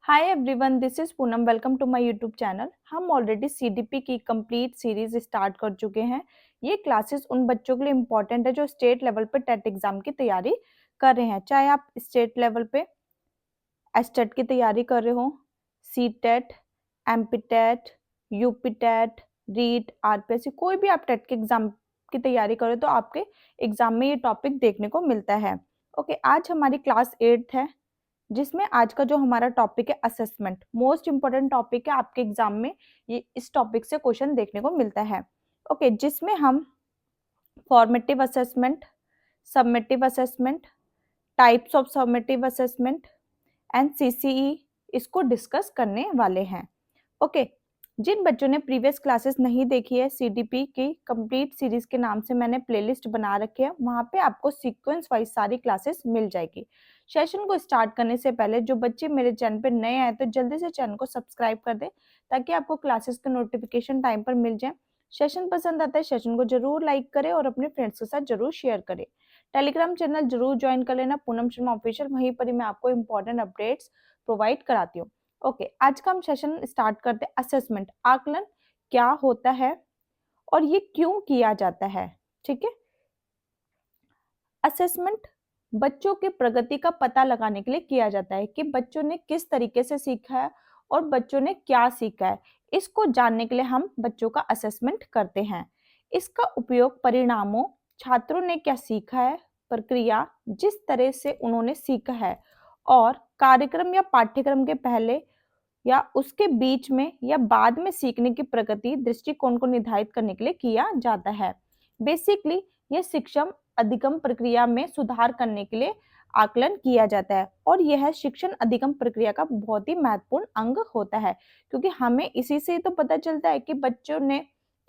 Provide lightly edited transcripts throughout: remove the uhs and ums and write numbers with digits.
Hi everyone, this is Poonam. Welcome to my YouTube channel. हम already CDP की complete series start कर चुके हैं। ये क्लासेस उन बच्चों के लिए इम्पोर्टेंट है जो स्टेट लेवल पे टेट एग्जाम की तैयारी कर रहे हैं। चाहे आप स्टेट लेवल पे एसटेट की तैयारी कर रहे हो, C TET, MP TET, UP TET, REET, RPSC, कोई भी आप टेट के एग्जाम की तैयारी करो तो आपके एग्जाम में ये टॉपिक देखने को मिलता है। ओके, आज हमारी क्लास 8th है, जिसमें आज का जो हमारा टॉपिक है असेसमेंट, मोस्ट इंपॉर्टेंट टॉपिक है आपके एग्जाम में। ये इस टॉपिक से क्वेश्चन देखने को मिलता है। ओके, जिसमें हम formative assessment, submissive assessment, types of submissive assessment and CCE इसको डिस्कस करने वाले हैं। ओके, जिन बच्चों ने प्रीवियस क्लासेस नहीं देखी है, सीडीपी की कंप्लीट सीरीज के नाम से मैंने प्लेलिस्ट बना रखी है, वहां पे आपको सीक्वेंस वाइज सारी क्लासेस मिल जाएगी। सेशन को स्टार्ट करने से पहले जो बच्चे मेरे चैनल पे नए आए तो जल्दी से चैनल को सब्सक्राइब कर दें ताकि आपको क्लासेस के नोटिफिकेशन टाइम पर मिल जाए। सेशन पसंद आता है, सेशन को जरूर लाइक करें और अपने फ्रेंड्स के साथ जरूर शेयर करें। टेलीग्राम चैनल जरूर ज्वाइन कर लेना, पूनम शर्मा ऑफिशियल, वहीं पर ही मैं आपको इंपॉर्टेंट अपडेट्स प्रोवाइड कराती हूँ। ओके, आज का हम सेशन स्टार्ट करते हैं। असेसमेंट, आकलन क्या होता है और ये क्यों किया जाता है। ठीक है, असेसमेंट बच्चों के प्रगति का पता लगाने के लिए किया जाता है कि बच्चों ने किस तरीके से सीखा है और बच्चों ने क्या सीखा है। इसको जानने के लिए हम बच्चों का असेसमेंट करते हैं। इसका उपयोग परिणामों, छात्रों ने क्या सीखा है, प्रक्रिया, जिस तरह से उन्होंने सीखा है, और कार्यक्रम या पाठ्यक्रम के पहले या उसके बीच में या बाद में सीखने की प्रगति दृष्टिकोण को निर्धारित करने के लिए किया जाता है। बेसिकली यह शिक्षण अधिगम प्रक्रिया में सुधार करने के लिए आकलन किया जाता है और यह शिक्षण अधिगम प्रक्रिया का बहुत ही महत्वपूर्ण अंग होता है, क्योंकि हमें इसी से तो पता चलता है कि बच्चों ने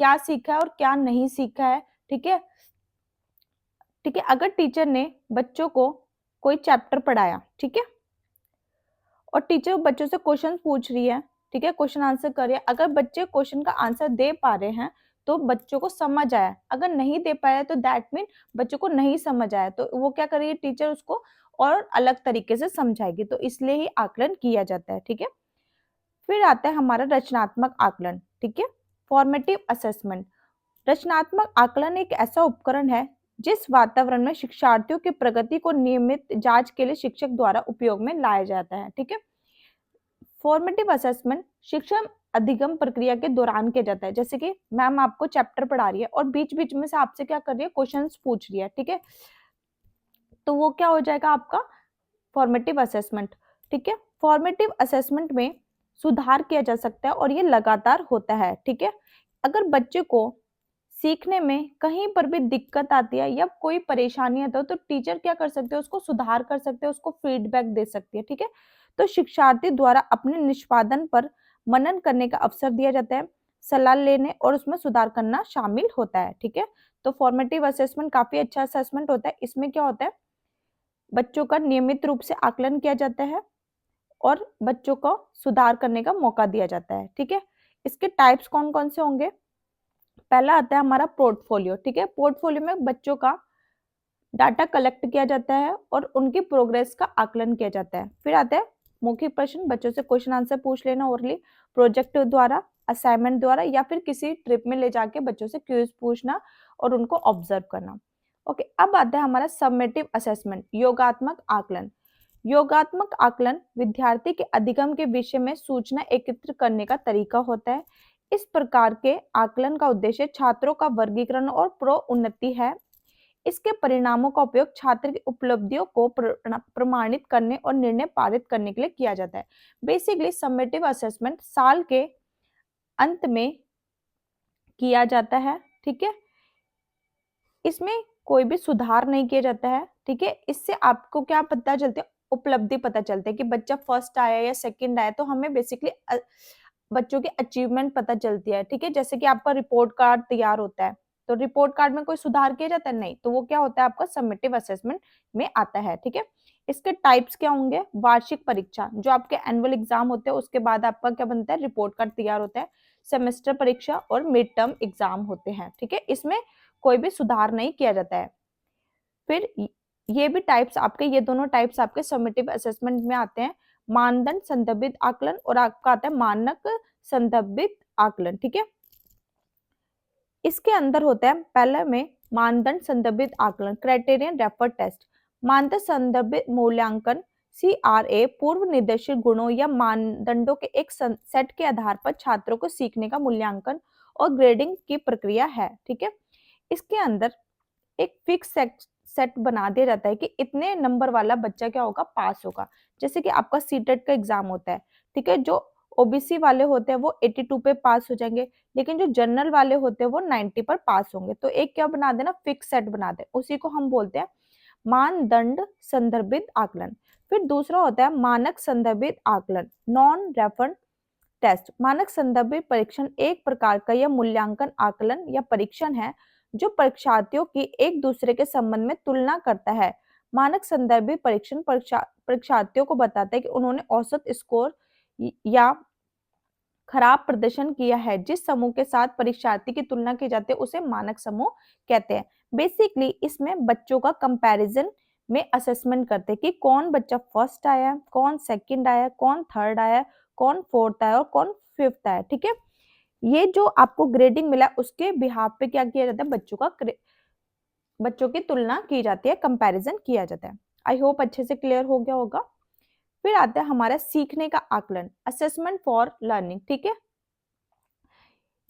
क्या सीखा है और क्या नहीं सीखा है। ठीक है, ठीक है, अगर टीचर ने बच्चों को कोई चैप्टर पढ़ाया, ठीक है, और टीचर बच्चों से क्वेश्चन पूछ रही है, ठीक है, क्वेश्चन आंसर कर रही है, अगर बच्चे क्वेश्चन का आंसर दे पा रहे हैं तो बच्चों को समझ आया, अगर नहीं दे पाया तो दैट मीन बच्चों को नहीं समझ आया, तो वो क्या करेगी, टीचर उसको और अलग तरीके से समझाएगी, तो इसलिए ही आकलन किया जाता है। ठीक है, फिर आता है हमारा रचनात्मक आकलन। ठीक है, फॉर्मेटिव असेसमेंट। रचनात्मक आकलन एक ऐसा उपकरण है जिस वातावरण में शिक्षार्थियों की प्रगति को नियमित जांच के लिए शिक्षक द्वारा उपयोग में लाया जाता है। ठीक है, फॉर्मेटिव असेसमेंट शिक्षण अधिगम प्रक्रिया के दौरान किया जाता है। जैसे कि मैम आपको चैप्टर पढ़ा रही है और बीच बीच में से आपसे क्या कर रही है, क्वेश्चंस पूछ रही है। ठीक है, तो वो क्या हो जाएगा आपका फॉर्मेटिव असेसमेंट। ठीक है, फॉर्मेटिव असेसमेंट में सुधार किया जा सकता है और ये लगातार होता है। ठीक है, अगर बच्चे को सीखने में कहीं पर भी दिक्कत आती है या कोई परेशानी आता है तो टीचर क्या कर सकते हैं, उसको सुधार कर सकते हैं, उसको फीडबैक दे सकती है। ठीक है, तो शिक्षार्थी द्वारा अपने निष्पादन पर मनन करने का अवसर दिया जाता है, सलाह लेने और उसमें सुधार करना शामिल होता है। ठीक है, तो फॉर्मेटिव असेसमेंट काफी अच्छा असेसमेंट होता है। इसमें क्या होता है, बच्चों का नियमित रूप से आकलन किया जाता है और बच्चों को सुधार करने का मौका दिया जाता है। ठीक है, इसके टाइप्स कौन कौन से होंगे। पहला आता है हमारा पोर्टफोलियो। ठीक है, पोर्टफोलियो में बच्चों का डाटा कलेक्ट किया जाता है और उनकी प्रोग्रेस का आकलन किया जाता है। फिर आता है मौखिक प्रश्न, बच्चों से क्वेश्चन आंसर पूछ लेना ओरली, प्रोजेक्ट द्वारा, असाइनमेंट द्वारा या फिर किसी ट्रिप में ले जाके बच्चों से क्विज पूछना और उनको ऑब्जर्व करना। ओके, अब आता है हमारा सबमेटिव असेसमेंट, योगात्मक आकलन। योगात्मक आकलन विद्यार्थी के अधिगम के विषय में सूचना एकत्र करने का तरीका होता है। इस प्रकार के आकलन का उद्देश्य छात्रों का वर्गीकरण और प्रोन्नति है। इसके परिणामों का उपयोग छात्र की उपलब्धियों को प्रमाणित करने और निर्णय पारित करने के लिए किया जाता है। बेसिकली समेटिव असेसमेंट साल के अंत में किया जाता है। ठीक है, इसमें कोई भी सुधार नहीं किया जाता है। ठीक है, इससे आपको क्या पता चलती है, उपलब्धि पता चलती है कि बच्चा फर्स्ट आया या सेकंड आया, तो हमें बेसिकली बच्चों की अचीवमेंट पता चलती है। ठीक है, जैसे कि आपका रिपोर्ट कार्ड तैयार होता है तो रिपोर्ट कार्ड में कोई सुधार किया जाता है, नहीं, तो वो क्या होता है आपका समेटिव असेसमेंट में आता है। ठीक है, इसके टाइप्स क्या होंगे, वार्षिक परीक्षा जो आपके एनुअल एग्जाम होते हैं उसके बाद आपका क्या बनता है, रिपोर्ट कार्ड तैयार होता है, सेमेस्टर परीक्षा और मिड टर्म एग्जाम होते हैं। ठीक है, इसमें कोई भी सुधार नहीं किया जाता है। फिर ये भी टाइप्स आपके, ये दोनों टाइप्स आपके समेटिव असेसमेंट में आते हैं। मानदंड संदर्भित आकलन और आपका आता है मानक संदर्भित आकलन। ठीक है, इसके अंदर होता है पहले में मानदंड संदर्भित आकलन, क्राइटेरियन रेफर टेस्ट। मानदंड संदर्भित मूल्यांकन CRA पूर्व निर्देशित गुणों या मानदंडों के एक सेट के आधार पर छात्रों को सीखने का मूल्यांकन और ग्रेडिंग की प्रक्रिया है। ठीक है, इसके अंदर एक फिक्स सेट बना दिया जाता है कि इतने नंबर वाला बच्चा क्या होगा, पास होगा। जैसे कि आपका सीटेट का एग्जाम होता है, ठीक है, जो ओबीसी वाले होते हैं वो 82 पे पास हो जाएंगे, लेकिन जो जनरल वाले होते हैं वो 90 पर पास होंगे। तो एक क्या बना देना, फिक्स सेट बना दे, उसी को हम बोलते हैं मानदंड संदर्भित आकलन। फिर दूसरा होता है मानक संदर्भित आकलन, नॉन रेफरेंस टेस्ट। मानक संदर्भित परीक्षण एक प्रकार का यह मूल्यांकन आकलन या परीक्षण है जो परीक्षार्थियों की एक दूसरे के संबंध में तुलना करता है। मानक संदर्भित परीक्षण परीक्षार्थियों को बताता है कि उन्होंने औसत स्कोर या खराब प्रदर्शन किया है। जिस समूह के साथ परीक्षार्थी की तुलना की जाती है उसे मानक समूह कहते हैं। बेसिकली इसमें बच्चों का कंपैरिजन में असेसमेंट करते हैं कि कौन बच्चा फर्स्ट आया, कौन सेकंड आया, कौन थर्ड आया, कौन फोर्थ आया और कौन फिफ्थ आया। ठीक है, ये जो आपको ग्रेडिंग मिला उसके बिहाफ पे क्या किया जाता है, बच्चों की तुलना की जाती है, कंपैरिजन किया जाता है। आई होप अच्छे से क्लियर हो गया होगा। फिर आता है हमारा सीखने का आकलन, असेसमेंट फॉर लर्निंग। ठीक है,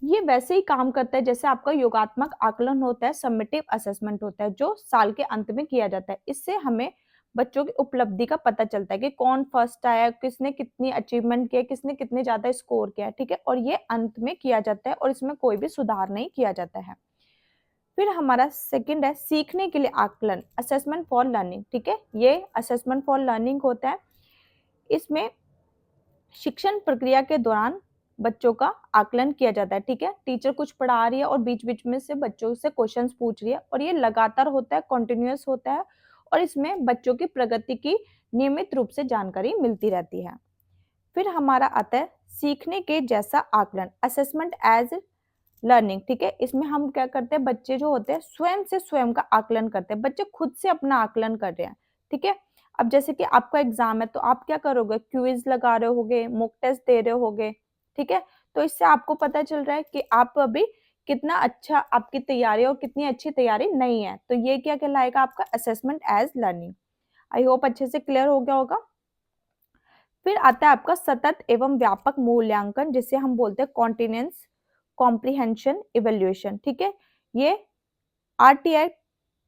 ये वैसे ही काम करता है जैसे आपका योगात्मक आकलन होता है, समेटिव असेसमेंट होता है जो साल के अंत में किया जाता है। इससे हमें बच्चों की उपलब्धि का पता चलता है कि कौन फर्स्ट आया, किसने कितनी अचीवमेंट किया, किसने कितने ज्यादा स्कोर किया। ठीक है, और ये अंत में किया जाता है और इसमें कोई भी सुधार नहीं किया जाता है। फिर हमारा सेकंड है सीखने के लिए आकलन, असेसमेंट फॉर लर्निंग। ठीक है, ये असेसमेंट फॉर लर्निंग होता है। इसमें शिक्षण प्रक्रिया के दौरान बच्चों का आकलन किया जाता है। ठीक है, टीचर कुछ पढ़ा रही है और बीच बीच में से बच्चों से क्वेश्चंस पूछ रही है और ये लगातार होता है, कॉन्टिन्यूअस होता है और इसमें बच्चों की प्रगति की नियमित रूप से जानकारी मिलती रहती है। फिर हमारा आता है सीखने के जैसा आकलन, असेसमेंट एज लर्निंग। ठीक है, इसमें हम क्या करते हैं, बच्चे जो होते हैं स्वयं से स्वयं का आकलन करते हैं, बच्चे खुद से अपना आकलन कर रहे हैं। ठीक है, अब जैसे कि आपका एग्जाम है तो आप क्या करोगे, क्विज लगा रहे होगे, मॉक टेस्ट दे रहे होगे। ठीक है, तो इससे आपको पता चल रहा है कि आप अभी कितना अच्छा आपकी तैयारी और कितनी अच्छी तैयारी नहीं है। तो ये क्या कहलाएगा, आपका assessment as learning. I hope अच्छे से क्लियर हो गया होगा। फिर आता है आपका सतत एवं व्यापक मूल्यांकन, जिसे हम बोलते हैं कॉन्टिनेंस कॉम्प्रिहेंशन इवेल्युएशन। ठीक है, ये आरटीआई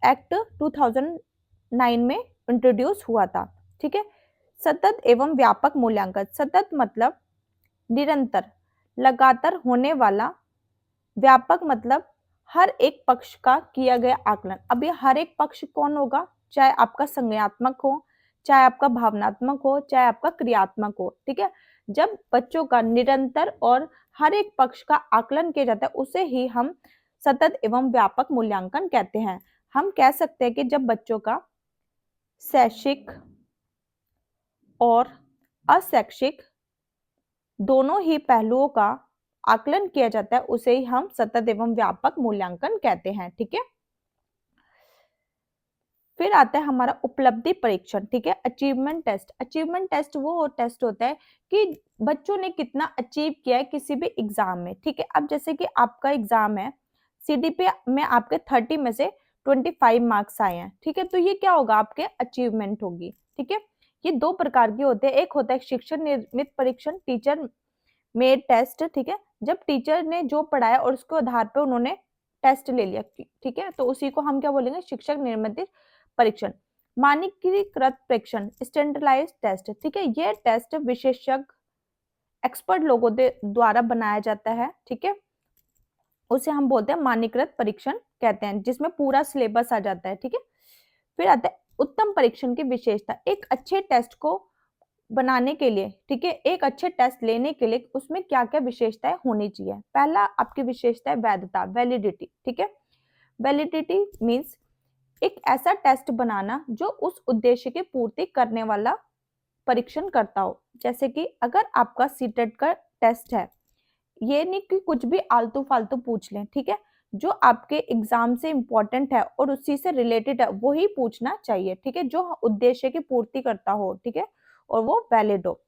एक्ट 2009 में इंट्रोड्यूस हुआ था। ठीक है, सतत एवं व्यापक मूल्यांकन, सतत मतलब निरंतर, लगातार होने वाला, व्यापक मतलब हर एक पक्ष का किया गया आकलन। अब ये हर एक पक्ष कौन होगा, चाहे आपका संज्ञानात्मक हो, चाहे आपका भावनात्मक हो, चाहे आपका क्रियात्मक हो। ठीक है, जब बच्चों का निरंतर और हर एक पक्ष का आकलन किया जाता है उसे ही हम सतत एवं व्यापक मूल्यांकन कहते हैं। हम कह सकते हैं कि जब बच्चों का शैक्षिक और अशैक्षिक दोनों ही पहलुओं का आकलन किया जाता है उसे ही हम सतत एवं व्यापक मूल्यांकन कहते हैं। ठीक है, फिर आता है हमारा उपलब्धि परीक्षण। ठीक है, अचीवमेंट टेस्ट। अचीवमेंट टेस्ट वो टेस्ट होता है कि बच्चों ने कितना अचीव किया है किसी भी एग्जाम में। ठीक है, अब जैसे कि आपका एग्जाम है, सीडीपी में आपके 30 में से 25 मार्क्स आए हैं। ठीक है, तो ये क्या होगा, आपके अचीवमेंट होगी। ठीक है, ये दो प्रकार के होते हैं, एक होता है शिक्षक निर्मित परीक्षण, टीचर मेड टेस्ट। ठीक है, जब टीचर ने जो पढ़ाया और उसके आधार पर उन्होंने टेस्ट ले लिया। ठीक है, तो उसी को हम क्या बोलेंगे, शिक्षक निर्मित परीक्षण। मानकीकृत परीक्षण, स्टैंडर्डाइज्ड टेस्ट। ठीक है, ये टेस्ट विशेषज्ञ एक्सपर्ट लोगों द्वारा बनाया जाता है। ठीक है, उसे हम बोलते हैं मानकीकृत परीक्षण कहते हैं, जिसमें पूरा सिलेबस आ जाता है। ठीक है, फिर आता है उत्तम परीक्षण की विशेषता। एक अच्छे टेस्ट को बनाने के लिए, ठीक है, एक अच्छे टेस्ट लेने के लिए उसमें क्या क्या विशेषताएं होनी चाहिए। पहला आपकी विशेषता है वैधता, वैलिडिटी। ठीक है, वैलिडिटी मीन्स एक ऐसा टेस्ट बनाना जो उस उद्देश्य की पूर्ति करने वाला परीक्षण करता हो। जैसे कि अगर आपका सीटेट का टेस्ट है, ये नहीं कि कुछ भी आलतू फालतू पूछ लें। ठीक है, जो आपके एग्जाम से इंपॉर्टेंट है और उसी से रिलेटेड है वो ही पूछना चाहिए। ठीक है, जो उद्देश्य की पूर्ति करता हो। ठीक है, और वो वैलिड हो।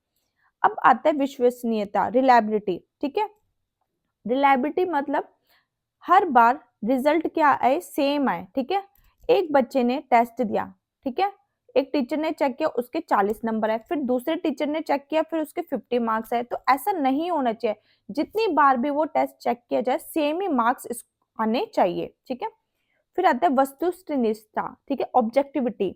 अब आता है विश्वसनीयता, रिलायबिलिटी। ठीक है, रिलायबिलिटी मतलब हर बार रिजल्ट क्या आए, सेम आए। ठीक है, एक बच्चे ने टेस्ट दिया, ठीक है, एक टीचर ने चेक किया उसके 40 नंबर आए, फिर दूसरे टीचर ने चेक किया फिर उसके 50 मार्क्स आए। तो ऐसा नहीं होना चाहिए, जितनी बार भी वो टेस्ट चेक किया जाए सेम ही मार्क्स आने चाहिए। ठीक है, फिर आता है वस्तुनिष्ठता, ठीक है, ऑब्जेक्टिविटी।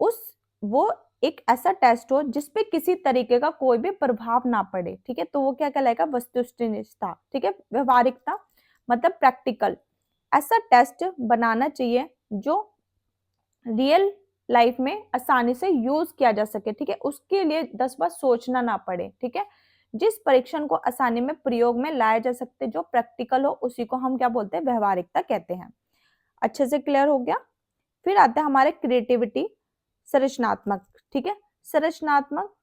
उस वो एक ऐसा टेस्ट हो जिसपे किसी तरीके का कोई भी प्रभाव ना पड़े। ठीक है, तो वो क्या कहलाएगा, वस्तुनिष्ठता। ठीक है, व्यवहारिकता मतलब प्रैक्टिकल। ऐसा टेस्ट बनाना चाहिए जो रियल लाइफ में आसानी से यूज किया जा सके। ठीक है, उसके लिए 10 बार सोचना ना पड़े। ठीक है, जिस परीक्षण को आसानी में प्रयोग में लाया जा सकते, जो प्रैक्टिकल हो, उसी को हम क्या बोलते हैं, व्यवहारिकता कहते हैं। अच्छे से क्लियर हो गया। फिर आते हैं हमारे क्रिएटिविटी, संरचनात्मक। ठीक है, संरचनात्मक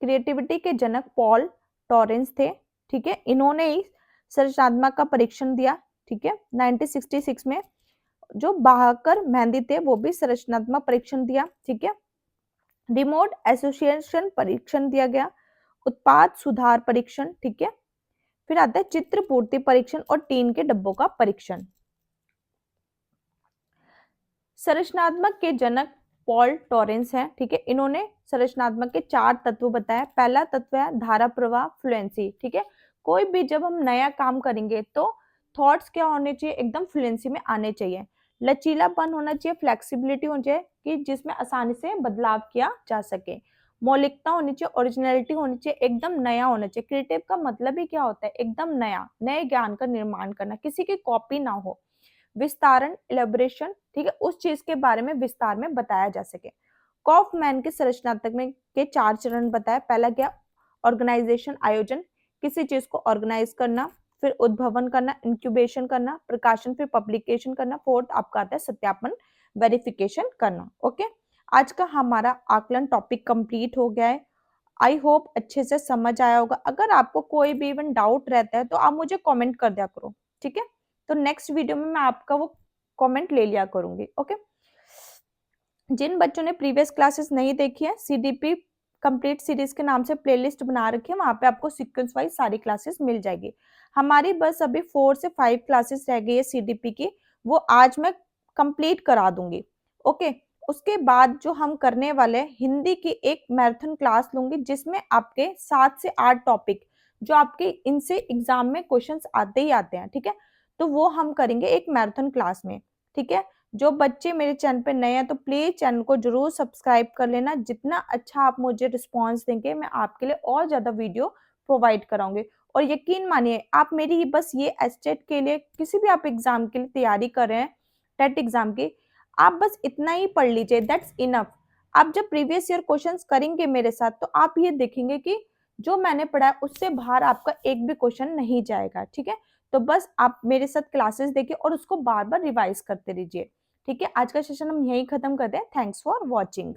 क्रिएटिविटी के जनक पॉल टॉरेंस थे। ठीक है, इन्होंने ही संरचनात्मक का परीक्षण दिया। ठीक है, 1966 में। जो बाहकर मेहंदी थे वो भी संरचनात्मक परीक्षण दिया। ठीक है, रिमोट एसोसिएशन परीक्षण दिया गया, उत्पाद सुधार परीक्षण। ठीक है, फिर आता है चित्र पूर्ति परीक्षण और टीन के डब्बों का परीक्षण। संरचनात्मक के जनक पॉल टॉरेंस हैं। ठीक है, इन्होंने संरचनात्मक के 4 तत्व बताया। पहला तत्व है धारा प्रवाह, फ्लुएंसी। ठीक है, कोई भी जब हम नया काम करेंगे तो थॉट्स क्या होने चाहिए, एकदम फ्लुएंसी में आने चाहिए। लचीलापन होना चाहिए, फ्लेक्सिबिलिटी होनी चाहिए कि जिसमें आसानी से बदलाव किया जा सके। मौलिकता होनी चाहिए, ओरिजिनलिटी होनी चाहिए, एकदम नया होना चाहिए। क्रिएटिव का मतलब ही क्या होता है, एकदम नया, नए ज्ञान का निर्माण करना, किसी की कॉपी ना हो। विस्तारण, इलेबोरेशन, ठीक है, उस चीज के बारे में विस्तार में बताया जा सके। कॉफमैन के संरचनात्मक में के 4 चरण बताया। पहला क्या, ऑर्गेनाइजेशन, आयोजन, किसी चीज को ऑर्गेनाइज करना, फिर उद्भवन करना, इंक्यूबेशन करना, प्रकाशन, फिर पब्लिकेशन करना, फोर्थ आपका आता है सत्यापन, वेरिफिकेशन करना। ओके, आज का हमारा आकलन टॉपिक कंप्लीट हो गया है। आई होप अच्छे से समझ आया होगा। अगर आपको कोई भी इवन डाउट रहता है तो आप मुझे कमेंट कर दिया करो। ठीक है, तो नेक्स्ट वीडियो में मैं आपका वो कमेंट ले लिया करूंगी। ओके, जिन बच्चों ने प्रीवियस क्लासेस नहीं देखी है, सीडीपी कंप्लीट सीरीज के नाम से प्लेलिस्ट बना रखी है, वहां पे आपको सीक्वेंस वाइज सारी क्लासेस मिल जाएगी। हमारी बस अभी 4 से 5 क्लासेस रह गई है सीडीपी की, वो आज मैं कंप्लीट करा दूंगी। ओके, उसके बाद जो हम करने वाले हैं, हिंदी की एक मैराथन क्लास लूंगी जिसमें आपके 7 से 8 टॉपिक जो आपके इनसे एग्जाम में क्वेश्चंस आते ही आते हैं। ठीक है, तो वो हम करेंगे एक मैराथन क्लास में। ठीक है, जो बच्चे मेरे चैनल पे नए हैं तो प्लीज चैनल को जरूर सब्सक्राइब कर लेना। जितना अच्छा आप मुझे रिस्पॉन्स देंगे मैं आपके लिए और ज्यादा वीडियो प्रोवाइड कराऊंगी। और यकीन मानिए, आप मेरी ही बस ये एस्टेट के लिए, किसी भी आप एग्जाम के लिए तैयारी कर रहे हैं, टेट एग्जाम की, आप बस इतना ही पढ़ लीजिए, दैट्स इनफ। आप जब प्रीवियस ईयर क्वेश्चंस करेंगे मेरे साथ तो आप ये देखेंगे कि जो मैंने पढ़ा है उससे बाहर आपका एक भी क्वेश्चन नहीं जाएगा। ठीक है, तो बस आप मेरे साथ क्लासेस देखिए और उसको बार बार रिवाइज करते रहिए। ठीक है, आज का सेशन हम यहीं खत्म करते हैं। Thanks for watching.